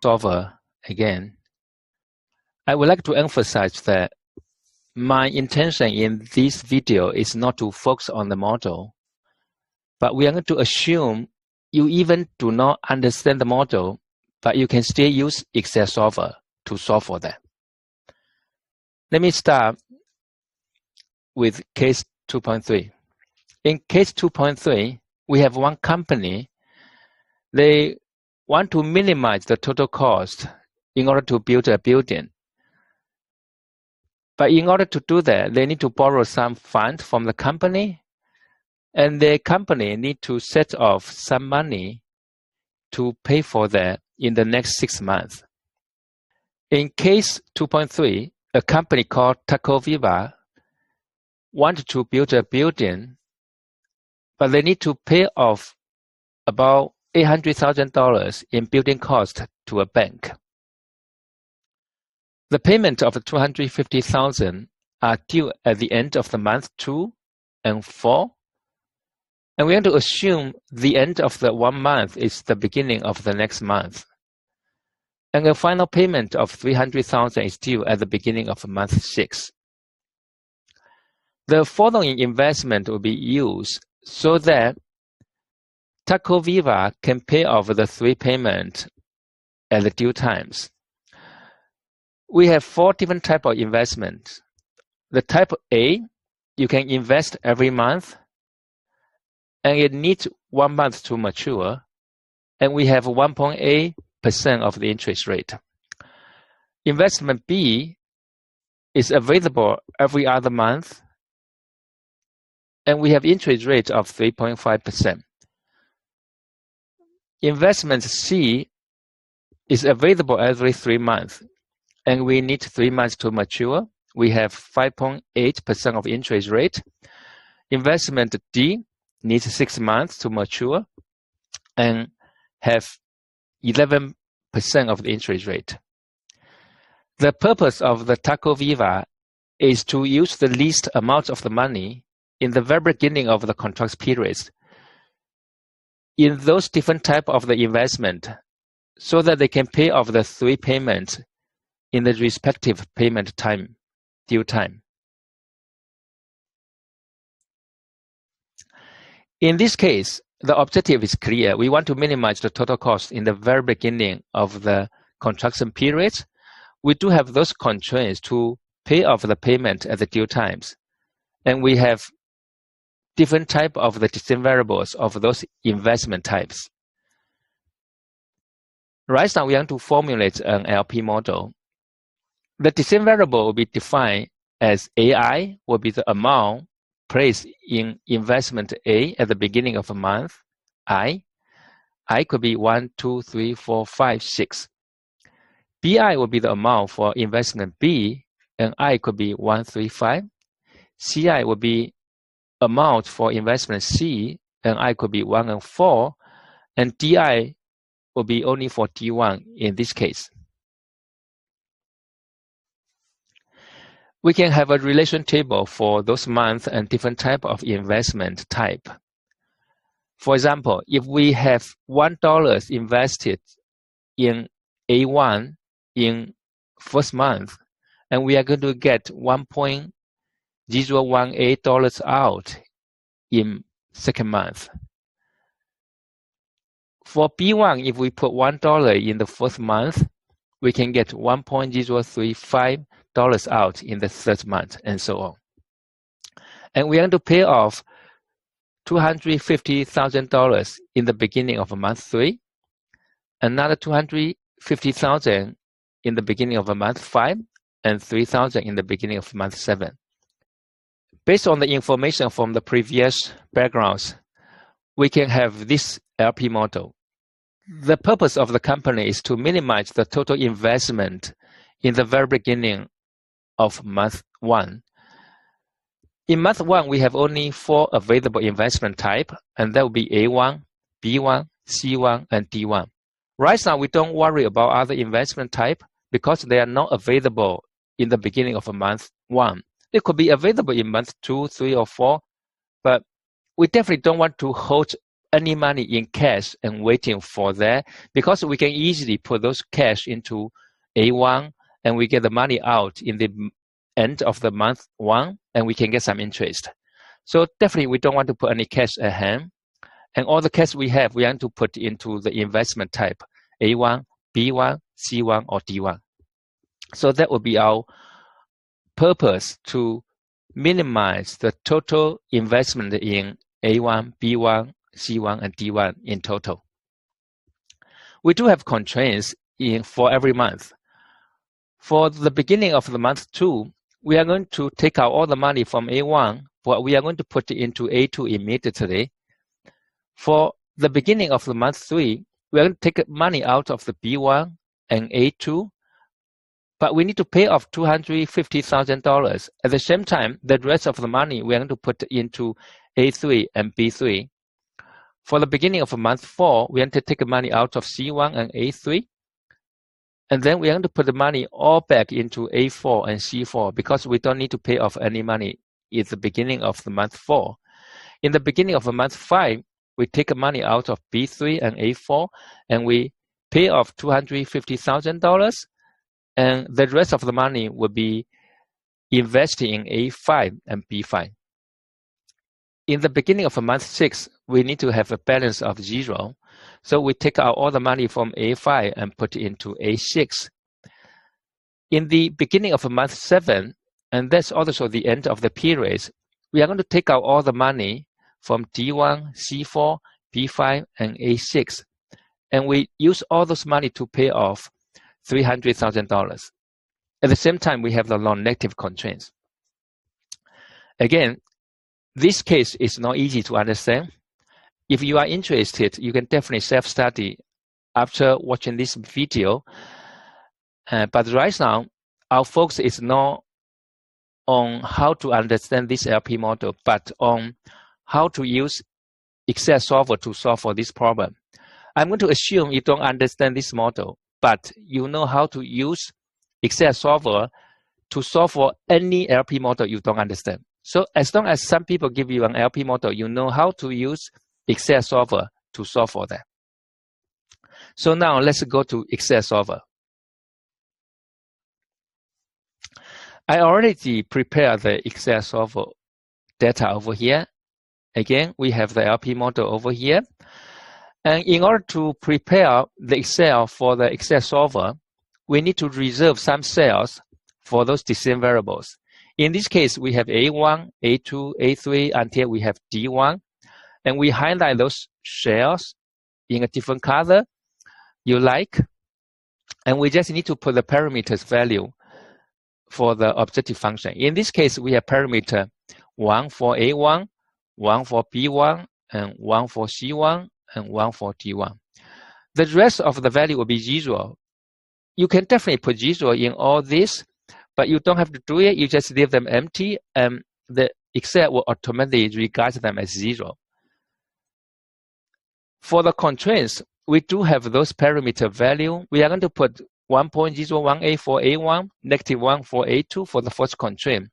solver again. I would like to emphasize that my intention in this video is not to focus on the model, but we are going to assume you even do not understand the model, but you can still use Excel solver to solve for that. Let me start with case 2.3. In case 2.3, we have one company. They want to minimize the total cost in order to build a building. But in order to do that, they need to borrow some fund from the company, and the company need to set off some money to pay for that in the next 6 months. In case 2.3, a company called Taco Viva wanted to build a building, but they need to pay off about $800,000 in building cost to a bank. The payment of $250,000 are due at the end of the month 2 and 4, and we want to assume the end of the 1 month is the beginning of the next month, and the final payment of $300,000 is due at the beginning of month 6. The following investment will be used so that Taco Viva can pay off the 3 payments at the due times. We have 4 different types of investment. The type A, you can invest every month, and it needs 1 month to mature, and we have 1.8% of the interest rate. Investment B is available every other month, and we have interest rate of 3.5%. Investment C is available every 3 months, and we need 3 months to mature. We have 5.8% of interest rate. Investment D needs 6 months to mature and have 11% of the interest rate. The purpose of the Taco Viva is to use the least amount of the money in the very beginning of the contract periods in those different types of the investment, so that they can pay off the 3 payments in the respective payment time, due time. In this case, the objective is clear. We want to minimize the total cost in the very beginning of the construction periods. We do have those constraints to pay off the payment at the due times. And we have different type of the decision variables of those investment types. Right now, we want to formulate an LP model. The decision variable will be defined as AI will be the amount placed in investment A at the beginning of a month. I could be 1, 2, 3, 4, 5, 6. BI will be the amount for investment B, and I could be 1, 3, 5. CI will be amount for investment C, and I could be 1 and 4. And DI will be only for D1 in this case. We can have a relation table for those months and different type of investment type. For example, if we have $1 invested in A1 in first month, and we are going to get $1.018 out in second month. For B1, if we put $1 in the first month, we can get $1.035 out in the third month, and so on. And we want to pay off $250,000 in the beginning of month 3, another $250,000 in the beginning of month 5, and $3,000 in the beginning of month 7. Based on the information from the previous backgrounds, we can have this LP model. The purpose of the company is to minimize the total investment in the very beginning of month 1. In month 1, we have only 4 available investment type, and that will be A1, B1, C1, and D1. Right now, we don't worry about other investment type because they are not available in the beginning of month 1. They could be available in month 2, 3, or 4, but we definitely don't want to hold any money in cash and waiting for that, because we can easily put those cash into A1 and we get the money out in the end of the month 1 and we can get some interest. So definitely we don't want to put any cash at hand. And all the cash we have, we want to put into the investment type, A1, B1, C1, or D1. So that would be our purpose, to minimize the total investment in A1, B1, C1, and D1 in total. We do have constraints for every month. For the beginning of the month 2, we are going to take out all the money from A1, but we are going to put it into A2 immediately. For the beginning of the month 3, we are going to take money out of the B1 and A2, but we need to pay off $250,000. At the same time, the rest of the money we are going to put into A3 and B3. For the beginning of month 4, we are going to take money out of C1 and A3, and then we are going to put the money all back into A4 and C4 because we don't need to pay off any money at the beginning of the month 4. In the beginning of the month 5, we take money out of B3 and A4, and we pay off $250,000, and the rest of the money will be invested in A5 and B5. In the beginning of month 6, we need to have a balance of 0. So we take out all the money from A5 and put it into A6. In the beginning of month 7, and that's also the end of the period, we are going to take out all the money from D1, C4, B5, and A6. And we use all those money to pay off $300,000. At the same time, we have the non-negative constraints. Again, this case is not easy to understand. If you are interested, you can definitely self-study after watching this video. But right now, our focus is not on how to understand this LP model, but on how to use Excel solver to solve for this problem. I'm going to assume you don't understand this model, but you know how to use Excel solver to solve for any LP model you don't understand. So as long as some people give you an LP model, you know how to use Excel solver to solve for that. So now let's go to Excel solver. I already prepared the Excel solver data over here. Again, we have the LP model over here. And in order to prepare the Excel for the Excel solver, we need to reserve some cells for those decision variables. In this case, we have A1, A2, A3 until we have D1. And we highlight those cells in a different color you like. And we just need to put the parameters value for the objective function. In this case, we have parameter 1 for A1, 1 for B1, and 1 for C1, and 1 for D1. The rest of the value will be 0. You can definitely put 0 in all this, but you don't have to do it. You just leave them empty, and the Excel will automatically regard them as 0. For the constraints, we do have those parameter value. We are going to put 1.018 for A1, -1 for A2 for the first constraint.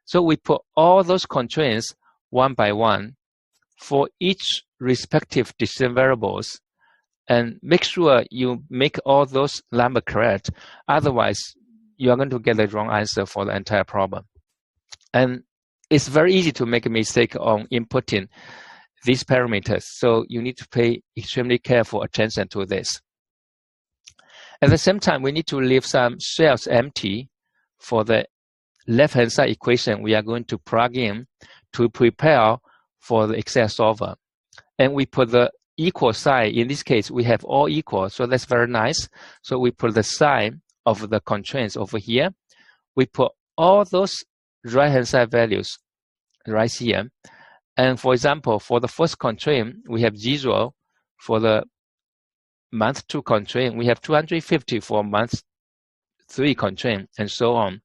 So we put all those constraints one by one for each respective decision variables, and make sure you make all those numbers correct. Otherwise, you are going to get the wrong answer for the entire problem. And it's very easy to make a mistake on inputting these parameters. So you need to pay extremely careful attention to this. At the same time, we need to leave some cells empty for the left-hand side equation we are going to plug in to prepare for the Excel solver. And we put the equal sign. In this case, we have all equal, so that's very nice. So we put the sign of the constraints over here. We put all those right-hand side values right here. And for example, for the first constraint, we have 0 for the month 2 constraint. We have 250 for month 3 constraint, and so on.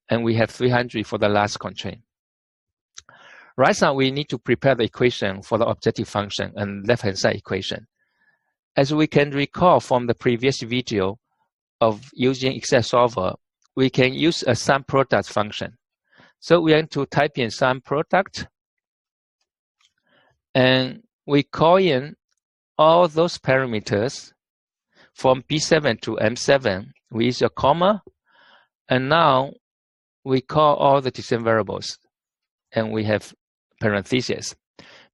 And we have 300 for the last constraint. Right now, we need to prepare the equation for the objective function and left-hand side equation. As we can recall from the previous video of using Excel solver, we can use a sum product function. So we are going to type in sum product, and we call in all those parameters from B7 to M7. We use a comma, and now we call all the decision variables, and we have parentheses.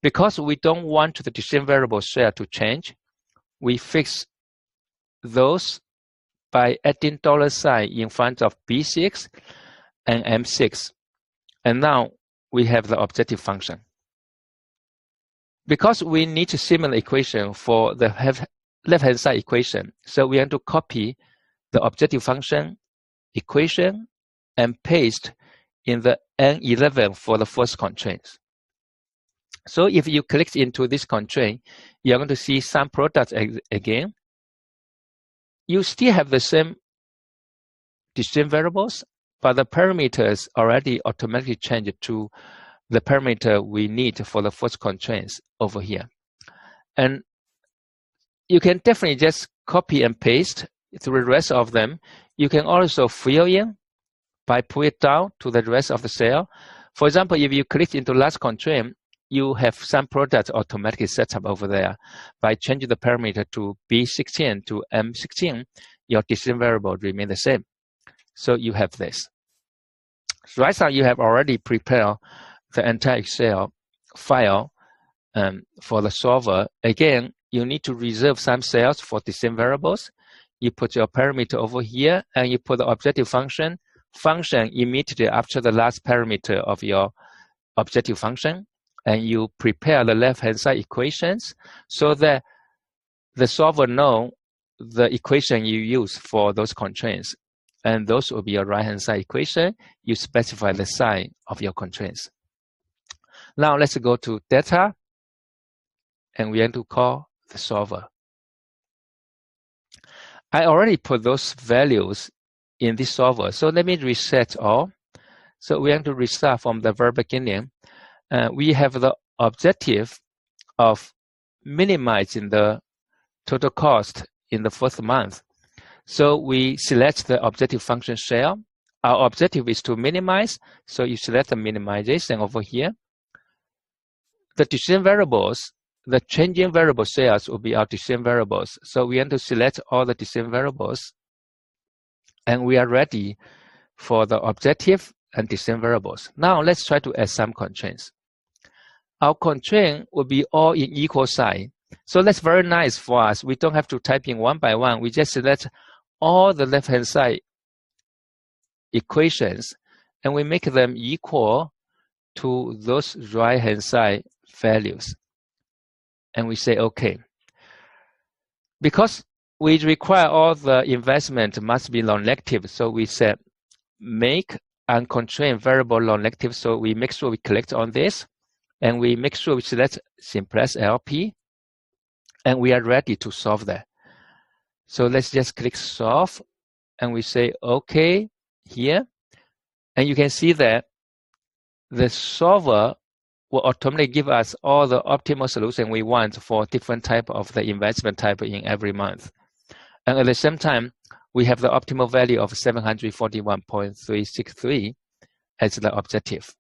Because we don't want the decision variable share to change, we fix those by adding $sign in front of B6 and M6. And now we have the objective function. Because we need a similar equation for the left-hand side equation, so we have to copy the objective function equation and paste in the N11 for the first constraint. So if you click into this constraint, you're going to see some product again. You still have the same decision variables, but the parameters already automatically changed to the parameter we need for the first constraints over here. And you can definitely just copy and paste through the rest of them. You can also fill in by pull it down to the rest of the cell. For example, if you click into last constraint, you have some product automatically set up over there. By changing the parameter to B16 to M16, your decision variable remain the same. So you have this. So right now you have already prepared the entire Excel file for the solver. Again, you need to reserve some cells for decision variables. You put your parameter over here, and you put the objective function immediately after the last parameter of your objective function. And you prepare the left-hand side equations so that the solver know the equation you use for those constraints. And those will be your right-hand side equation. You specify the sign of your constraints. Now let's go to data, and we have to call the solver. I already put those values in this solver, so let me reset all. So we have to restart from the very beginning. We have the objective of minimizing the total cost in the first month. So we select the objective function shell. Our objective is to minimize, so you select the minimization over here. The decision variables, the changing variable cells will be our decision variables. So we have to select all the decision variables, and we are ready for the objective and decision variables. Now let's try to add some constraints. Our constraint will be all in equal sign. So that's very nice for us. We don't have to type in one by one. We just select all the left-hand side equations, and we make them equal to those right-hand side values. And we say OK. Because we require all the investment must be non-negative, so we said make unconstrained variable non-negative. So we make sure we click on this, and we make sure we select simplest LP, and we are ready to solve that. So let's just click solve, and we say OK here. And you can see that the solver will automatically give us all the optimal solution we want for different type of the investment type in every month. And at the same time, we have the optimal value of 741.363 as the objective.